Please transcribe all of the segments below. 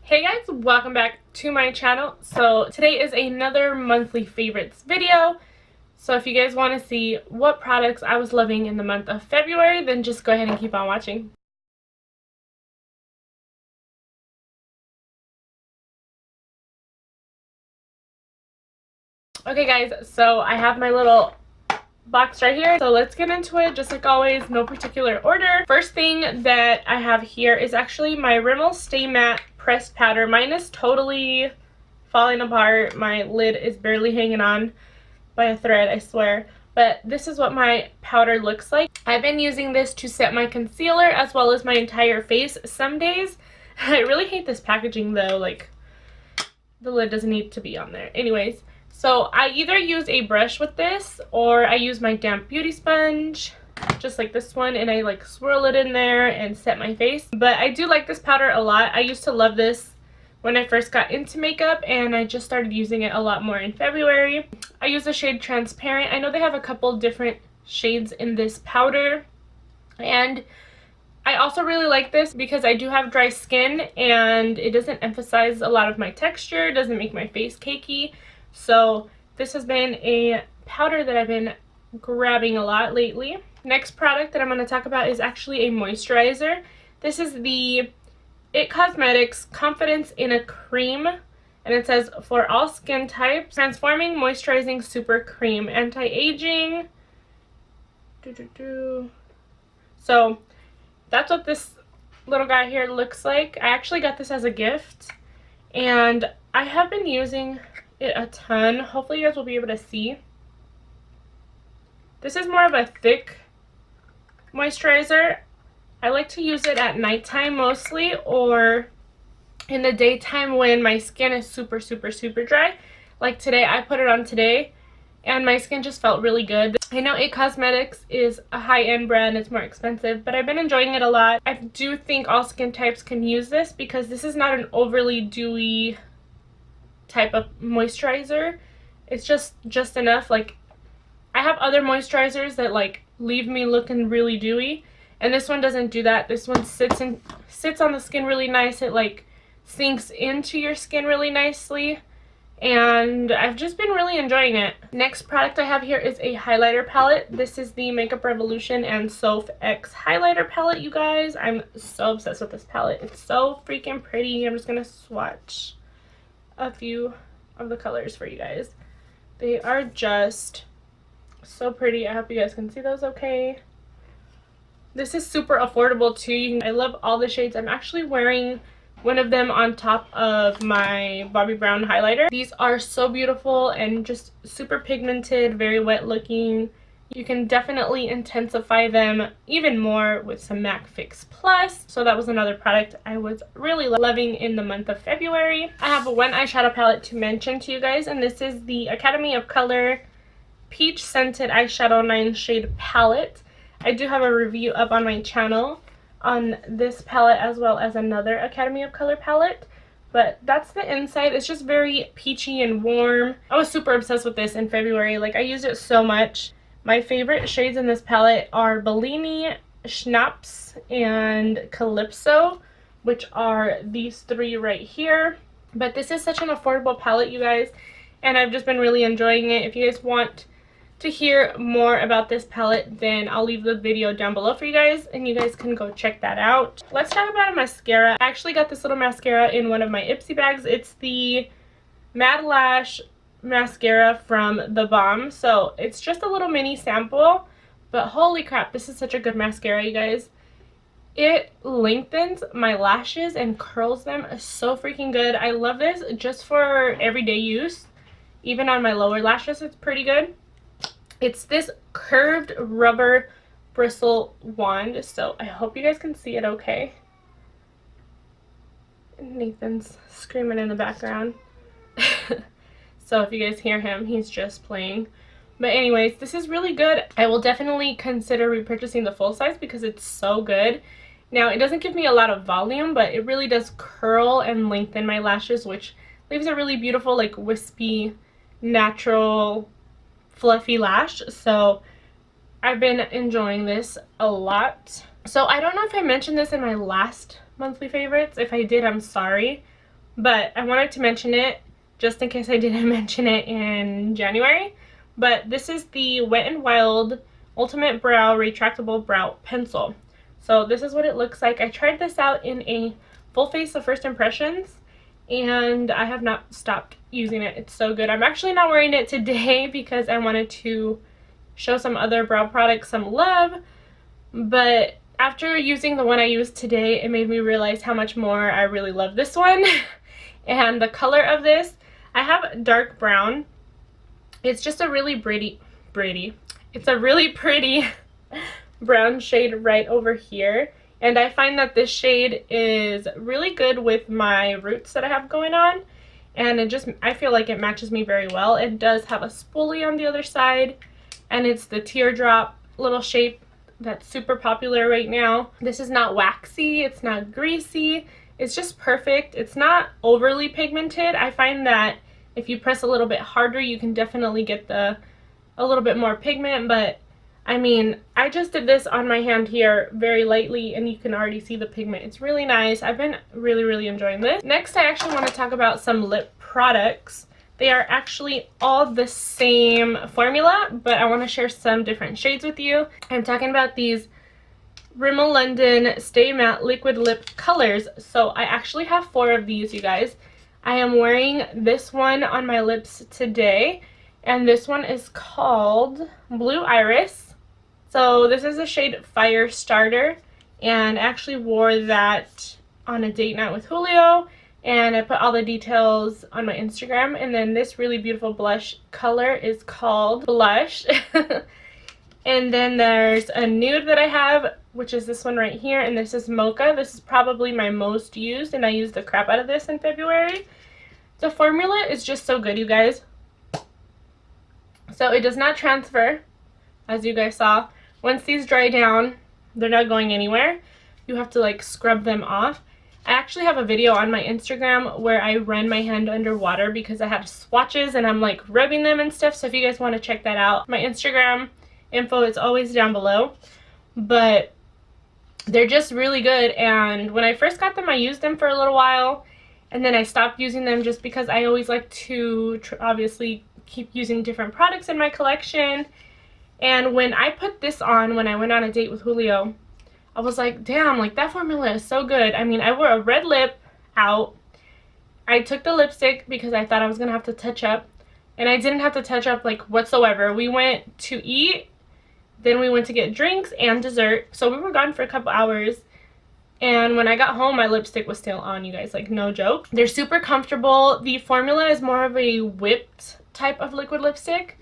Hey guys, welcome back to my channel. So today is another monthly favorites video. So if you guys want to see what products I was loving in the month of February, then just go ahead and keep on watching. Okay guys, so I have my little box right here, so let's get into it. Just like always, no particular order. First thing that I have here is actually my Rimmel Stay Matte pressed powder. Mine is totally falling apart. My lid is barely hanging on by a thread, I swear. But this is what my powder looks like. I've been using this to set my concealer as well as my entire face some days. I really hate this packaging though, like the lid doesn't need to be on there. Anyways, so I either use a brush with this or I use my damp beauty sponge, just like this one, and I like swirl it in there and set my face. But I do like this powder a lot. I used to love this when I first got into makeup, and I just started using it a lot more in February. I use the shade Transparent. I know they have a couple different shades in this powder, and I also really like this because I do have dry skin and it doesn't emphasize a lot of my texture, it doesn't make my face cakey. So this has been a powder that I've been grabbing a lot lately. Next product that I'm going to talk about is actually a moisturizer. This is the It Cosmetics Confidence in a Cream, and it says for all skin types, transforming moisturizing super cream, anti-aging. So that's what this little guy here looks like. I actually got this as a gift and I have been using it a ton. Hopefully you guys will be able to see. This is more of a thick moisturizer. I like to use it at nighttime mostly, or in the daytime when my skin is super dry. Like today, I put it on today and my skin just felt really good. I know It Cosmetics is a high-end brand, it's more expensive, but I've been enjoying it a lot. I do think all skin types can use this because this is not an overly dewy type of moisturizer. It's just enough. Like, I have other moisturizers that like leave me looking really dewy, and this one doesn't do that. This one sits on the skin really nice. It like sinks into your skin really nicely, and I've just been really enjoying it. Next product I have here is a highlighter palette. This is the Makeup Revolution and Soph X highlighter palette, you guys. I'm so obsessed with this palette. It's so freaking pretty. I'm just gonna swatch a few of the colors for you guys. They are just so pretty. I hope you guys can see those okay. This is super affordable too. I love all the shades. I'm actually wearing one of them on top of my Bobbi Brown highlighter. These are so beautiful and just super pigmented, very wet looking. You can definitely intensify them even more with some MAC Fix Plus. So that was another product I was really loving in the month of February. I have one eyeshadow palette to mention to you guys, and this is the Academy of Color Peach Scented Eyeshadow 9 Shade Palette. I do have a review up on my channel on this palette as well as another Academy of Color palette, but that's the inside. It's just very peachy and warm. I was super obsessed with this in February. Like, I used it so much. My favorite shades in this palette are Bellini, Schnapps, and Calypso, which are these three right here. But this is such an affordable palette, you guys, and I've just been really enjoying it. If you guys want to hear more about this palette, then I'll leave the video down below for you guys and you guys can go check that out. Let's talk about a mascara. I actually got this little mascara in one of my Ipsy bags. It's the Mad Lash mascara from The Balm. So it's just a little mini sample, but holy crap, this is such a good mascara, you guys. It lengthens my lashes and curls them so freaking good. I love this just for everyday use. Even on my lower lashes, it's pretty good. It's this curved rubber bristle wand, so I hope you guys can see it okay. Nathan's screaming in the background. So if you guys hear him, he's just playing. But anyways, this is really good. I will definitely consider repurchasing the full size because it's so good. Now, it doesn't give me a lot of volume, but it really does curl and lengthen my lashes, which leaves a really beautiful, like, wispy, natural, fluffy lash. So I've been enjoying this a lot. So I don't know if I mentioned this in my last monthly favorites. If I did, I'm sorry. but I wanted to mention it just in case I didn't mention it in January. But this is the Wet n Wild Ultimate Brow Retractable Brow Pencil. So this is what it looks like. I tried this out in a full face of first impressions, and I have not stopped using it. It's so good. I'm actually not wearing it today because I wanted to show some other brow products some love, but after using the one I used today, it made me realize how much more I really love this one. And the color of this, I have dark brown. It's just a really pretty brown shade right over here. And I find that this shade is really good with my roots that I have going on. And I feel like it matches me very well. It does have a spoolie on the other side. And it's the teardrop little shape that's super popular right now. This is not waxy, it's not greasy, it's just perfect. It's not overly pigmented. I find that if you press a little bit harder, you can definitely get a little bit more pigment, but I mean, I just did this on my hand here very lightly and you can already see the pigment. It's really nice. I've been really enjoying this. Next, I actually want to talk about some lip products. They are actually all the same formula, but I want to share some different shades with you. I'm talking about these Rimmel London Stay Matte Liquid Lip Colors. So I actually have 4 of these, you guys. I am wearing this one on my lips today, and this one is called Blue Iris. So this is the shade Fire Starter, and I actually wore that on a date night with Julio. And I put all the details on my Instagram. And then this really beautiful blush color is called Blush. And then there's a nude that I have, which is this one right here. And this is Mocha. This is probably my most used, and I used the crap out of this in February. The formula is just so good, you guys. So it does not transfer, as you guys saw. Once these dry down, they're not going anywhere. You have to like scrub them off. I actually have a video on my Instagram where I run my hand under water because I have swatches and I'm like rubbing them and stuff. So if you guys want to check that out, my Instagram info is always down below. But they're just really good, and when I first got them, I used them for a little while, and then I stopped using them just because I always like to obviously keep using different products in my collection. And when I put this on when I went on a date with Julio, I was like, damn, like that formula is so good. I mean, I wore a red lip out. I took the lipstick because I thought I was going to have to touch up. And I didn't have to touch up like whatsoever. We went to eat. Then we went to get drinks and dessert. So we were gone for a couple hours. And when I got home, my lipstick was still on, you guys. Like, no joke. They're super comfortable. The formula is more of a whipped type of liquid lipstick.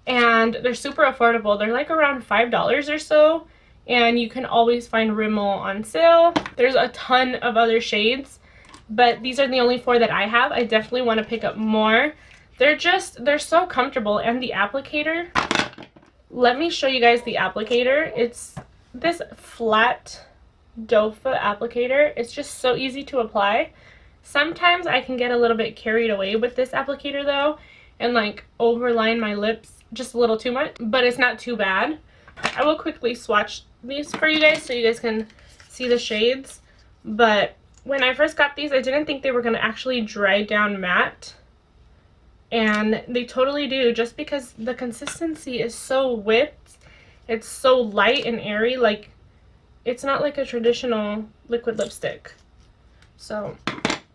And they're super affordable. They're like around $5 or so. And you can always find Rimmel on sale. There's a ton of other shades, but these are the only 4 that I have. I definitely want to pick up more. They're so comfortable. And the applicator, let me show you guys the applicator. It's this flat dofa applicator. It's just so easy to apply. Sometimes I can get a little bit carried away with this applicator though, and like overline my lips just a little too much, but it's not too bad. I will quickly swatch these for you guys so you guys can see the shades. But when I first got these, I didn't think they were going to actually dry down matte. And they totally do, just because the consistency is so whipped. It's so light and airy. Like, it's not like a traditional liquid lipstick. So,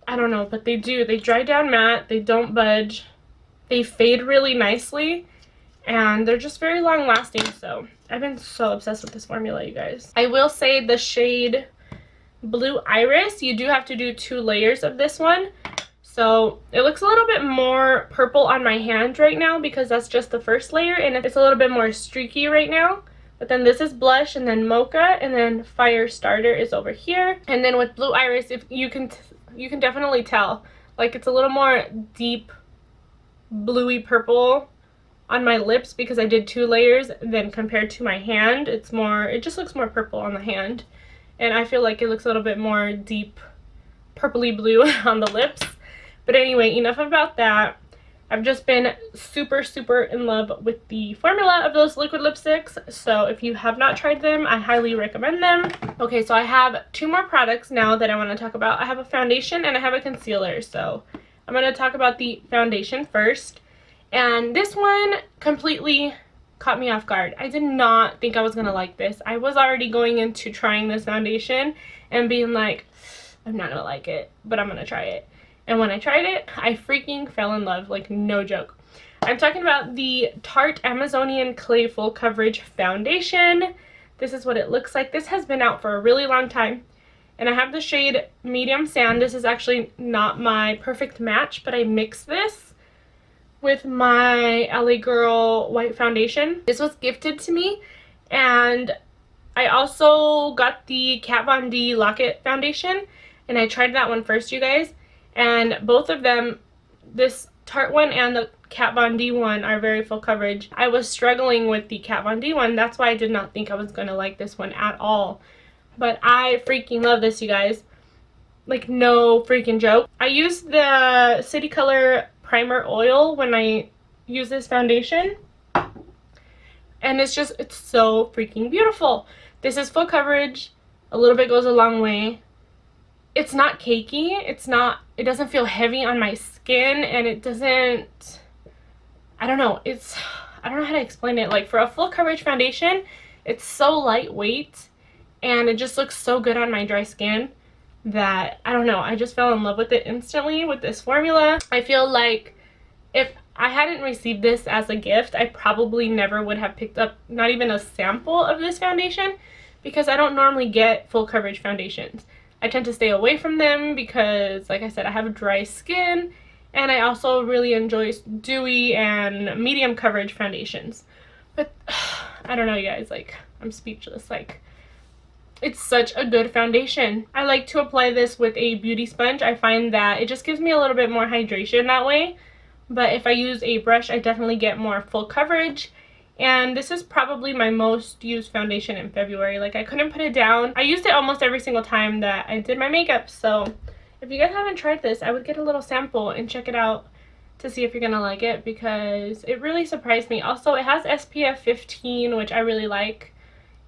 I don't know, but they do. They dry down matte. They don't budge. They fade really nicely. And they're just very long lasting, so I've been so obsessed with this formula, you guys. I will say the shade Blue Iris, you do have to do 2 layers of this one. So it looks a little bit more purple on my hand right now because that's just the first layer, and it's a little bit more streaky right now. But then this is Blush, and then Mocha, and then Fire Starter is over here. And then with Blue Iris, if you can definitely tell, like, it's a little more deep bluey purple on my lips because I did 2 layers. Then compared to my hand, it just looks more purple on the hand, and I feel like it looks a little bit more deep purpley blue on the lips. But anyway, enough about that. I've just been super, super in love with the formula of those liquid lipsticks. So if you have not tried them, I highly recommend them. Okay, so I have 2 more products now that I want to talk about. I have a foundation and I have a concealer. So I'm going to talk about the foundation first. And this one completely caught me off guard. I did not think I was going to like this. I was already going into trying this foundation and being like, I'm not going to like it, but I'm going to try it. And when I tried it, I freaking fell in love, like no joke. I'm talking about the Tarte Amazonian Clay Full Coverage Foundation. This is what it looks like. This has been out for a really long time. And I have the shade Medium Sand. This is actually not my perfect match, but I mixed this with my LA Girl White Foundation. This was gifted to me. And I also got the Kat Von D Lock-It Foundation. And I tried that one first, you guys. And both of them, this Tarte one and the Kat Von D one, are very full coverage. I was struggling with the Kat Von D one. That's why I did not think I was going to like this one at all. But I freaking love this, you guys. Like, no freaking joke. I used the City Color Primer Oil when I use this foundation. And it's so freaking beautiful. This is full coverage. A little bit goes a long way. It's not cakey, it doesn't feel heavy on my skin, and it doesn't, I don't know how to explain it. Like, for a full coverage foundation, it's so lightweight, and it just looks so good on my dry skin that, I don't know, I just fell in love with it instantly with this formula. I feel like if I hadn't received this as a gift, I probably never would have picked up not even a sample of this foundation, because I don't normally get full coverage foundations. I tend to stay away from them because, like I said, I have dry skin, and I also really enjoy dewy and medium coverage foundations. But I don't know, you guys, like, I'm speechless. Like, it's such a good foundation. I like to apply this with a beauty sponge. I find that it just gives me a little bit more hydration that way. But if I use a brush, I definitely get more full coverage. And this is probably my most used foundation in February. Like, I couldn't put it down. I used it almost every single time that I did my makeup. So if you guys haven't tried this, I would get a little sample and check it out to see if you're gonna like it, because it really surprised me. Also, it has SPF 15, which I really like.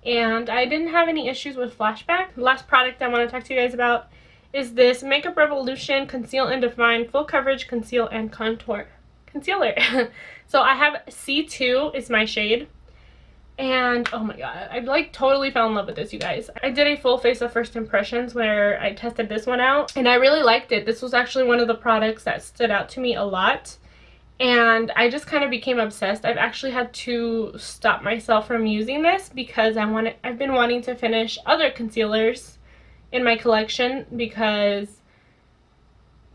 And I didn't have any issues with flashback. The last product I want to talk to you guys about is this Makeup Revolution Conceal and Define Full Coverage Conceal and Contour Concealer. So I have C2 is my shade, and oh my god, I like totally fell in love with this, you guys. I did a full face of first impressions where I tested this one out, and I really liked it. This was actually one of the products that stood out to me a lot, and I just kind of became obsessed. I've actually had to stop myself from using this because I've been wanting to finish other concealers in my collection, because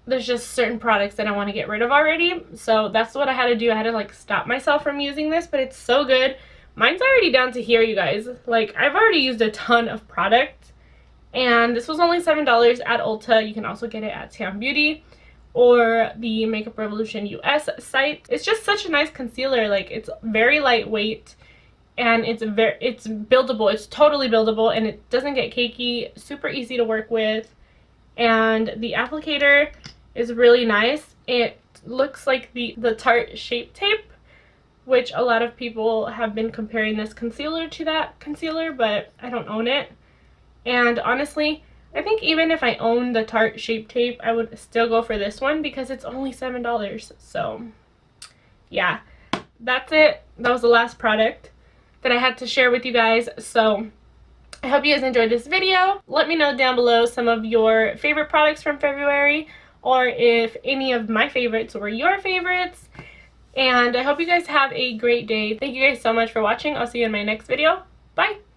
there's just certain products that I want to get rid of already. So that's what I had to do. I had to, like, stop myself from using this, but it's so good. Mine's already down to here, you guys. Like, I've already used a ton of product, and this was only $7 at Ulta. You can also get it at Sam Beauty or the Makeup Revolution US site. It's just such a nice concealer. Like, it's very lightweight, and it's buildable. It's totally buildable, and it doesn't get cakey. Super easy to work with, and the applicator is really nice. It looks like the Tarte Shape Tape, which a lot of people have been comparing this concealer to that concealer, but I don't own it. And honestly, I think even if I owned the Tarte Shape Tape, I would still go for this one because it's only $7. So yeah, that's it. That was the last product that I had to share with you guys. So I hope you guys enjoyed this video. Let me know down below some of your favorite products from February, or if any of my favorites were your favorites. And I hope you guys have a great day. Thank you guys so much for watching. I'll see you in my next video. Bye!